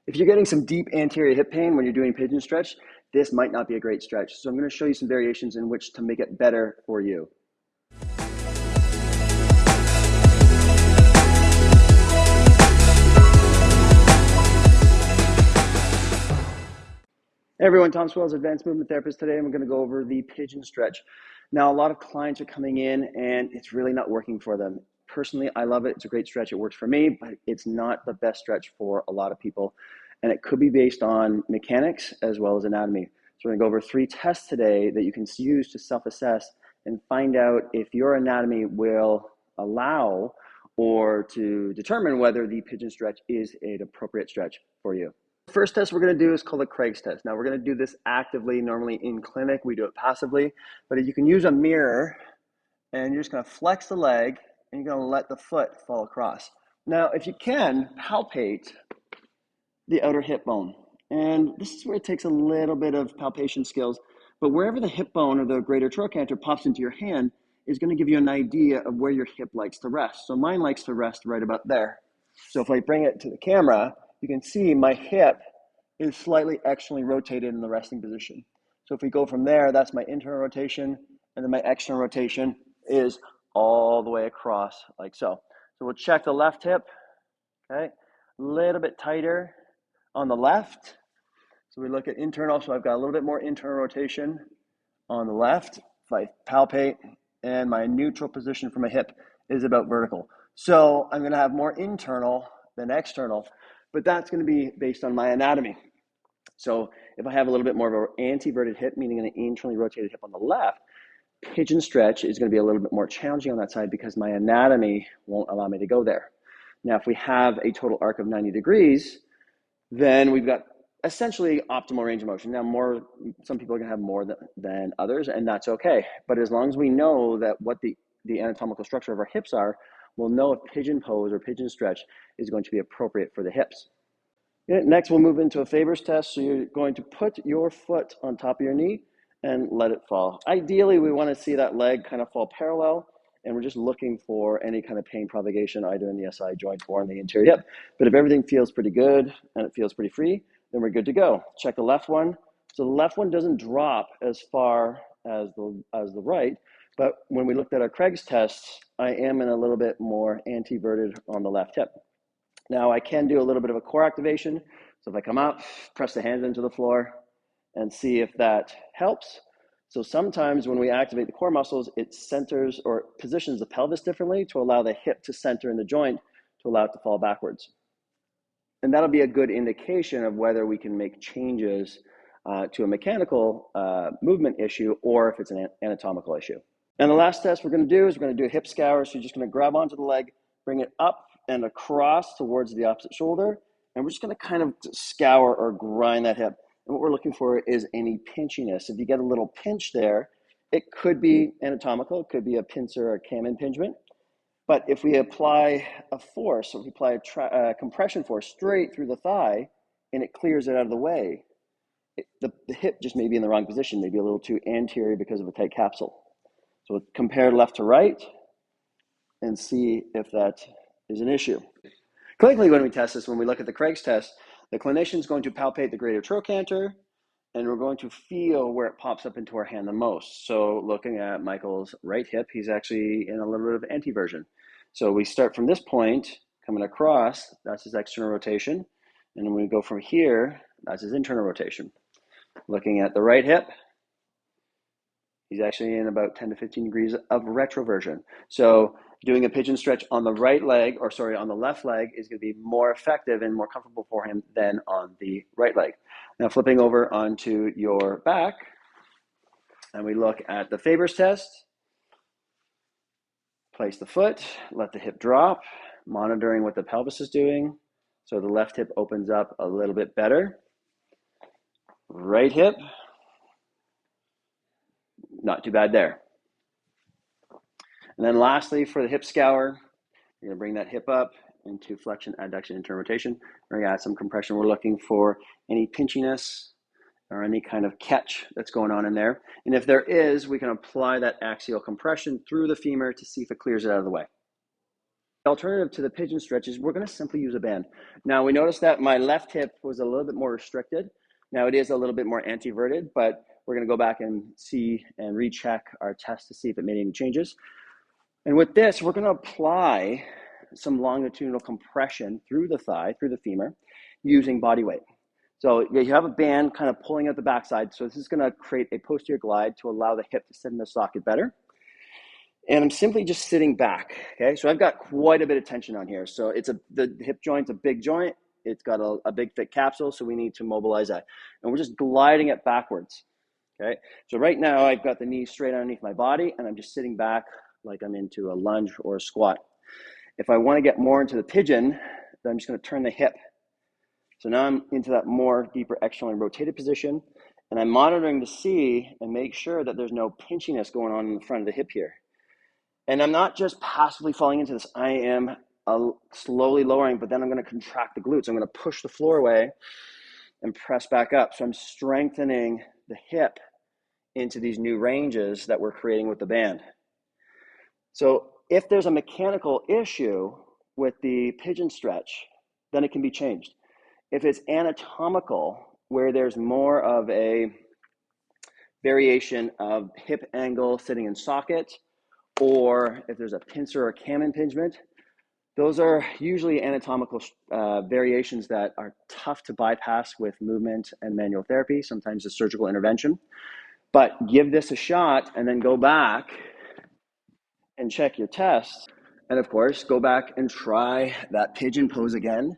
If you're getting some deep anterior hip pain when you're doing pigeon stretch, this might not be a great stretch. So I'm going to show you some variations in which to make it better for you. Hey everyone, Tom Swells, Advanced Movement Therapist. Today I'm going to go over the pigeon stretch. Now, a lot of clients are coming in and it's really not working for them. Personally, I love it. It's a great stretch. It works for me, but it's not the best stretch for a lot of people. And it could be based on mechanics as well as anatomy. So we're going to go over 3 tests today that you can use to self-assess and find out if your anatomy will allow or to determine whether the pigeon stretch is an appropriate stretch for you. First test we're going to do is called the Craig's test. Now we're going to do this actively. Normally in clinic we do it passively, but you can use a mirror and you're just going to flex the leg and you're going to let the foot fall across. Now if you can, palpate the outer hip bone. And this is where it takes a little bit of palpation skills, but wherever the hip bone or the greater trochanter pops into your hand is going to give you an idea of where your hip likes to rest. So mine likes to rest right about there. So if I bring it to the camera, you can see my hip is slightly externally rotated in the resting position. So if we go from there, that's my internal rotation, and then my external rotation is all the way across like so. So we'll check the left hip, okay? A little bit tighter on the left. So we look at internal, so I've got a little bit more internal rotation on the left. If I palpate, and my neutral position for my hip is about vertical. So I'm gonna have more internal than external, but that's going to be based on my anatomy. So if I have a little bit more of an anteverted hip, meaning an internally rotated hip on the left, pigeon stretch is going to be a little bit more challenging on that side because my anatomy won't allow me to go there. Now, if we have a total arc of 90 degrees, then we've got essentially optimal range of motion. Now, some people are going to have more than others, and that's okay. But as long as we know that what the anatomical structure of our hips are, we'll know if pigeon pose or pigeon stretch is going to be appropriate for the hips. Next, we'll move into a Faber's test. So you're going to put your foot on top of your knee and let it fall. Ideally, we want to see that leg kind of fall parallel, and we're just looking for any kind of pain propagation either in the SI joint or in the anterior hip. But if everything feels pretty good and it feels pretty free, then we're good to go. Check the left one. So the left one doesn't drop as far as the right, but when we looked at our Craig's test, I am in a little bit more anteverted on the left hip. Now I can do a little bit of a core activation. So if I come up, press the hands into the floor and see if that helps. So sometimes when we activate the core muscles, it centers or positions the pelvis differently to allow the hip to center in the joint to allow it to fall backwards. And that'll be a good indication of whether we can make changes to a mechanical movement issue or if it's an anatomical issue. And the last test we're going to do is we're going to do a hip scour. So you're just going to grab onto the leg, bring it up and across towards the opposite shoulder. And we're just going to kind of scour or grind that hip. And what we're looking for is any pinchiness. If you get a little pinch there, it could be anatomical. It could be a pincer or cam impingement. But if we apply a force, or if we apply a compression force straight through the thigh and it clears it out of the way, the hip just may be in the wrong position, maybe a little too anterior because of a tight capsule. So we'll compare left to right and see if that is an issue. Clinically, when we test this, when we look at the Craig's test, the clinician is going to palpate the greater trochanter, and we're going to feel where it pops up into our hand the most. So looking at Michael's right hip, he's actually in a little bit of anteversion. So we start from this point, coming across, that's his external rotation. And then we go from here, that's his internal rotation. Looking at the right hip, he's actually in about 10 to 15 degrees of retroversion. So doing a pigeon stretch on the on the left leg is going to be more effective and more comfortable for him than on the right leg. Now flipping over onto your back, and we look at the Faber's test. Place the foot, let the hip drop, monitoring what the pelvis is doing. So the left hip opens up a little bit better. Right hip, not too bad there. And then lastly, for the hip scour, you're going to bring that hip up into flexion, adduction, internal rotation. We're going to add some compression. We're looking for any pinchiness or any kind of catch that's going on in there. And if there is, we can apply that axial compression through the femur to see if it clears it out of the way. The alternative to the pigeon stretch is we're going to simply use a band. Now, we noticed that my left hip was a little bit more restricted. Now, it is a little bit more anteverted, but we're going to go back and see and recheck our test to see if it made any changes. And with this, we're going to apply some longitudinal compression through the thigh, through the femur, using body weight. So you have a band kind of pulling out the backside. So this is going to create a posterior glide to allow the hip to sit in the socket better. And I'm simply just sitting back, okay? So I've got quite a bit of tension on here. So the hip joint's a big joint. It's got a big thick capsule, so we need to mobilize that. And we're just gliding it backwards, okay? So right now I've got the knee straight underneath my body and I'm just sitting back like I'm into a lunge or a squat. If I want to get more into the pigeon, then I'm just going to turn the hip. So now I'm into that more deeper externally rotated position, and I'm monitoring to see and make sure that there's no pinchiness going on in the front of the hip here. And I'm not just passively falling into this. I am slowly lowering, but then I'm going to contract the glutes. I'm going to push the floor away and press back up. So I'm strengthening the hip into these new ranges that we're creating with the band. So if there's a mechanical issue with the pigeon stretch, then it can be changed. If it's anatomical, where there's more of a variation of hip angle sitting in socket, or if there's a pincer or cam impingement, those are usually anatomical variations that are tough to bypass with movement and manual therapy, sometimes a surgical intervention. But give this a shot and then go back and check your tests. And of course, go back and try that pigeon pose again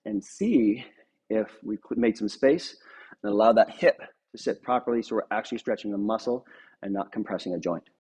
and see if we made some space and allow that hip to sit properly so we're actually stretching the muscle and not compressing a joint.